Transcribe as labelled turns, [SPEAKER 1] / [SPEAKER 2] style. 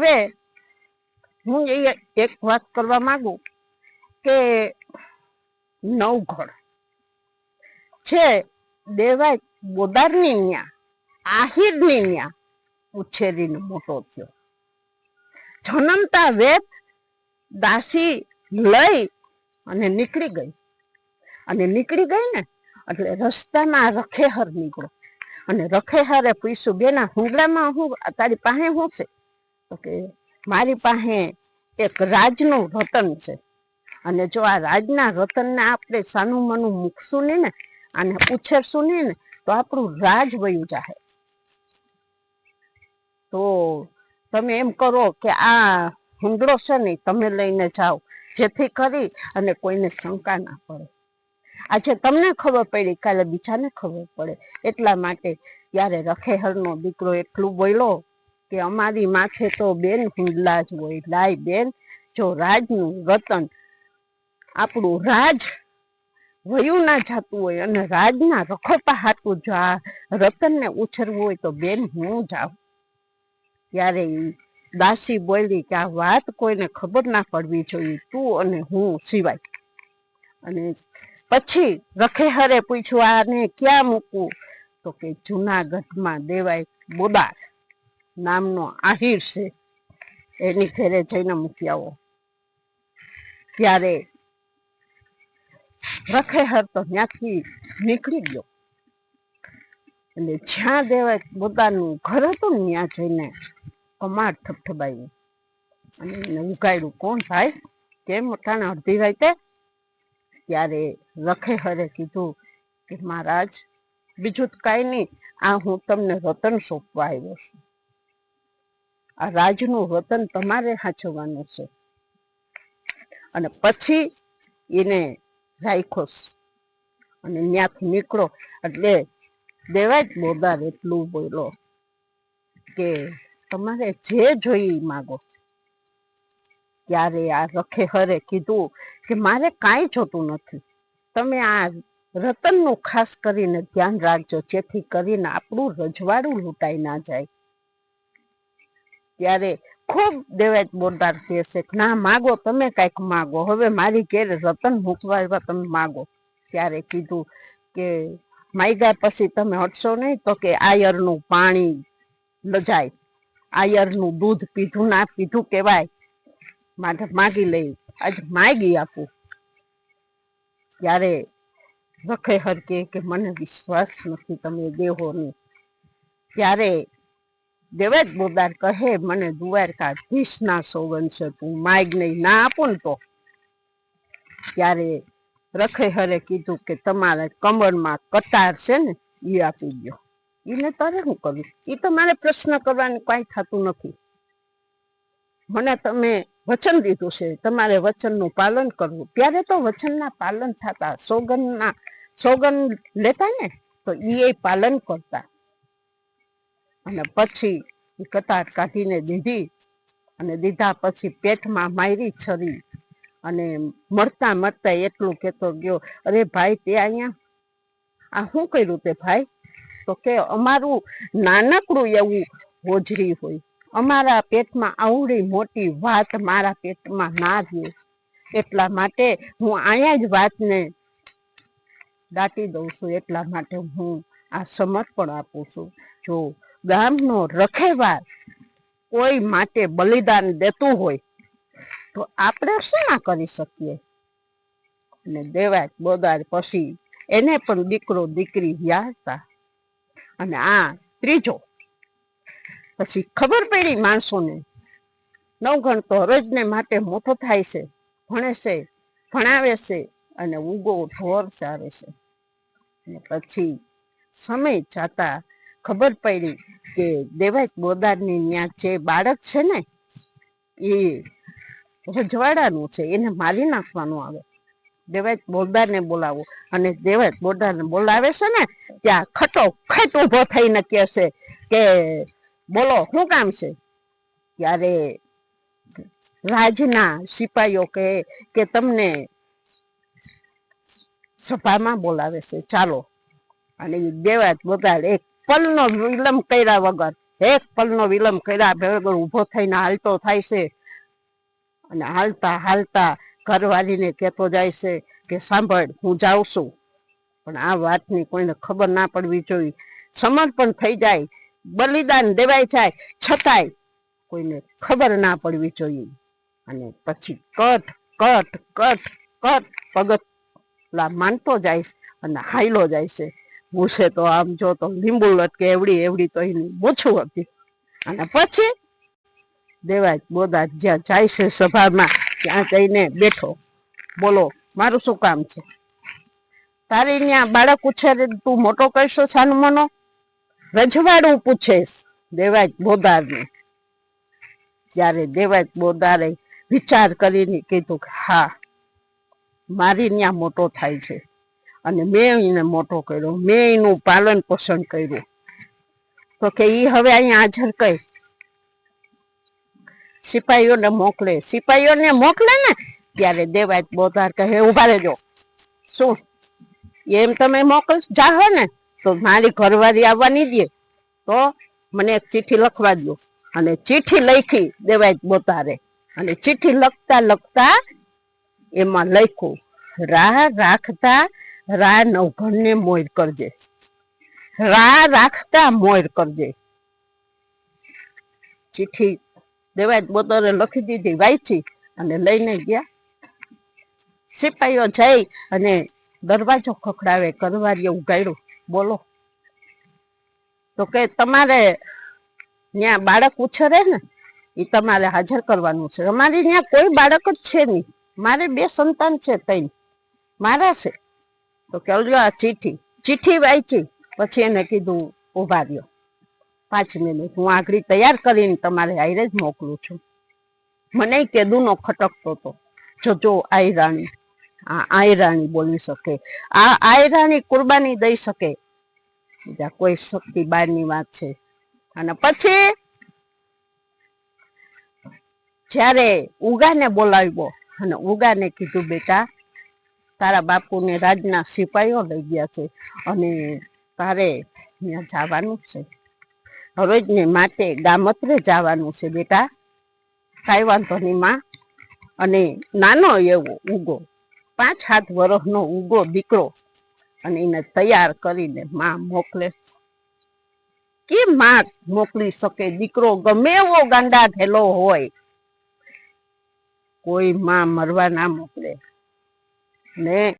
[SPEAKER 1] હવે હું એક વાત કરવા માંગુ કે નવઘણ છે દેવાય બોદારની ન્યા આહિરની ન્યા ઉછેરીને મોટો થયો. જન્મતા વેત દાસી લઈ અને નીકળી ગઈ. અને નીકળી ગઈ ને એટલે રસ્તામાં રખેહર નીકળો. અને રખેહરે પૂછ્યું, બેના હુંગડામાં હું તારી પાસે શું છે? તો કે મારી પાસે એક રાજનું રતન છે, અને જો આ રાજના રતનને આપણે સાનું મનું મૂકશું નહીં ને, આને ઉછેરશું નહીં ને, તો આપણું રાજ વયું જાહે. તો તમે એમ કરો કે આ હુંગડો છે ને તમે લઈને જાઓ, જેથી કરી અને કોઈને શંકા ના પડે. આજે તમને ખબર પડી, કાલે બીજાને ખબર પડે. એટલા માટે ત્યારે રખેહરનો દીકરો એટલું બોલ્યો કે અમારી માથે તો બેન હુંડલા જ હોય. લાય બેન, જો રાજનું રતન, આપણું રાજ વયું ના જતું હોય અને રાજના રખોપા હાટું જો આ રતનને ઉછેરવું હોય તો બેન હું જાઉં. ત્યારે દાસી બોલી કે આ વાત કોઈને ખબર ના પડવી જોઈએ, તું અને હું સિવાય. અને પછી રખેહરે પૂછ્યું, આને ક્યાં મૂકવું? તો કે જુનાગઢમાં દેવાય બોદાર નામનો આહિર છે, એની ઘરે જઈને મૂકી આવો. ત્યારે રખેહર તો ત્યાંથી નીકળી ગયો. એટલે જ્યાં દેવાય બોદારનું ઘર હતું ને ત્યાં જઈને કમાડ ઠપઠપાયું અને એને ઉગાડ્યું. કોણ ભાઈ, કેમ અટાણે અડધી રાતે? ત્યારે રખેહરે કીધું કે મહારાજ, બીજું કાંઈ નહીં, આ હું તમને રતન સોંપવા આવ્યો છું. આ રાજનું રતન તમારે સાચવવાનું છે. અને પછી એને રાખ્યો અને ત્યાંથી નીકળો. એટલે દેવાય બોદાર એટલું બોલ્યો કે તમારે જે જોઈ માગો. ત્યારે આ રખેહરે કીધું કે મારે કાંઈ જોતું નથી, તમે આ રતનનું ખાસ કરીને ધ્યાન રાખજો, જેથી કરીને આપણું રજવાડું લૂંટાઈ ના જાય. ત્યારે ખૂબ દેવાય બોદાર કહે છે કે ના, માગો, તમે કાંઈક માગો, હવે મારી ઘેર રતન મૂકવા એવા તમે માગો. ત્યારે કીધું કે માગ્યા પછી તમે હટશો નહીં? તો કે આયરનું પાણી લજાય, આયરનું દૂધ પીધું ના પીધું કહેવાય, માટે માગી લઈ, આજે માગી આપું. ત્યારે રખેહર કે મને વિશ્વાસ નથી તમે દેહો નહીં. ત્યારે દેવાય બોદાર કહે, મને દ્વારકાધીશના સોગંદ છે, તું માગ નહીં, ના આપું ને તો. ત્યારે રખેહરે કીધું કે તમારા કમરમાં કટાર છે ને એ આપી દો. એને તારે શું કરવું? એ તો મારે પ્રશ્ન કરવાનું કાંઈ થતું નથી. મને તમે વચન દીધું છે, તમારે વચનનું પાલન કરવું. ત્યારે તો વચનના પાલન થતા, સોગંદ લેતા ને તો એ પાલન કરતા. અને પછી કટાર કાઢીને દીધી. અને દીધા પછી પેટમાં મારી છરી. અને મળતા મળતા એટલું કહેતો ગયો, અરે ભાઈ, તે અહીંયા આ શું કર્યું તે ભાઈ? તો કે અમારું નાનકડું એવું હોજરી હોય, અમારા પેટમાં આવડી મોટી વાત મારા પેટમાં ના રહે, એટલા માટે હું અહીંયા જ વાતને દાટી દઉં છું. એટલા માટે હું આ સમર્પણ આપું છું. જો ગામનો રખેવાર કોઈ માટે બલિદાન દેતું હોય તો આપણે શું ના કરી શકીએ? અને દેવાય બોદાર પછી એને પણ દીકરો દીકરી વ્યાહતા. અને આ ત્રીજો પછી ખબર પડી માણસોને, નવઘણ તો હરજને માટે મોટો થાય છે, ભણે છે, ભણાવે છે, અને ઉગો ઢોર ચારે છે. અને પછી સમય જતા ખબર પડી કે દેવાય બોદારની ત્યાં જે બાળક છે ને એ રજવાડાનું છે, એને મારી નાખવાનું આવે. દેવાય બોદારને બોલાવો. અને દેવાય બોદારને બોલાવે છે ને ત્યાં ખટો ખટ ઉભો થઈને કહે છે કે બોલો શું કામ છે? ત્યારે રાજના સિપાહીઓ કહે કે તમને સભામાં બોલાવે છે, ચાલો. અને દેવાય બોદાર એક પલનો વિલંબ કર્યા વગર એક પલનો વિલંબ કર્યા વગર ઊભો થઈને હાલતો થાય છે અને હાલતા હાલતા ઘરવાળીને કહેતો જાય છે કે સાંભળ, હું જાઉં છું, પણ આ વાતની કોઈને ખબર ના પડવી જોઈએ. સમર્પણ થઈ જાય, બલિદાન દેવાઈ જાય, છતાંય કોઈને ખબર ના પડવી જોઈએ. અને પછી કટ કટ કટ કટ પગથલા માનતો જાય અને હાયલો જાય છે. હું છે તો આમ જો તો લીંબુ લટકે એવડી એવડી તો એની ઓછું હતી. અને પછી દેવાય બોદાત જ્યાં જાય છે સભામાં, ત્યાં જઈને બેઠો. બોલો, મારું શું કામ છે? તારી ત્યાં બાળક ઉછેર તું મોટો કરશો સાનુમનો? રજવાડું પૂછેશ દેવાય બોદારને. ત્યારે દેવાય બોદારે વિચાર કરીને કીધું કે હા, મારી ત્યાં મોટો થાય છે અને મેં એને મોટો કર્યો, મેં એનું પાલન પોષણ કર્યું. તો કે ઈ હવે અહીંયા હાજર કઈ સિપાહીઓને મોકલે. સિપાહીઓને મોકલે ને ત્યારે દેવાય બોદાર કહે, ઉભા રહેજો. શું એમ તમે મોકલ જાહો ને તો મારી ઘરવાળી આવવાની દે તો મને એક ચિઠ્ઠી લખવા દો. અને ચિઠ્ઠી લખી દેવાય બોતારે. અને ચિઠ્ઠી લખતા લખતા એમાં લખ્યું, રાહ રાખતા રા નવઘણને મોર કરજે. રાહ રાખતા મોર કરજે. ચિઠ્ઠી દેવાય બોતારે લખી દીધી, વાંચી અને લઈને ગયા. સિપાહીઓ જઈ અને દરવાજો ખખડાવે, કરવારીએ ઉગાડ્યું. બોલો. તો કે તમારે ત્યાં બાળક ઉછેરે ને એ તમારે હાજર કરવાનું છે. અમારી ત્યાં કોઈ બાળક જ છે નહીં, મારે 2 સંતાન છે, 3 મારા છે. તો કે આ ચિઠ્ઠી વાંચી. પછી એને કીધું ઉભા રહ્યો 5 મિનિટ, હું આગળ તૈયાર કરીને તમારે હારે જ મોકલું છું. મને કેદુનો ખટકતો હતો. જોજો આઈ રાણી, આ આઈ રાણી બોલી શકે, આ આઈ રાણી કુરબાની દઈ શકે, બીજા કોઈ શક્તિ બહારની વાત છે. અને પછી જ્યારે ઉગાને બોલાવ્યો અને ઉગાને કીધું, બેટા તારા બાપુને રાજના સિપાહીઓ લઈ ગયા છે અને તારે ત્યાં જવાનું છે, હરોજને માટે ગામત્રે જવાનું છે બેટા. કાંઈ વાંધો નહીં માં. અને નાનો એવો ઉગો 5-7 વર્ષનો ઉગો દીકરો, અને એને તૈયાર કરીને માં મોકલે. કે માં મોકલી શકે? દીકરો ગમે એવો ગાંડા થયેલો હોય, કોઈ માં મરવા ના મોકલે ને.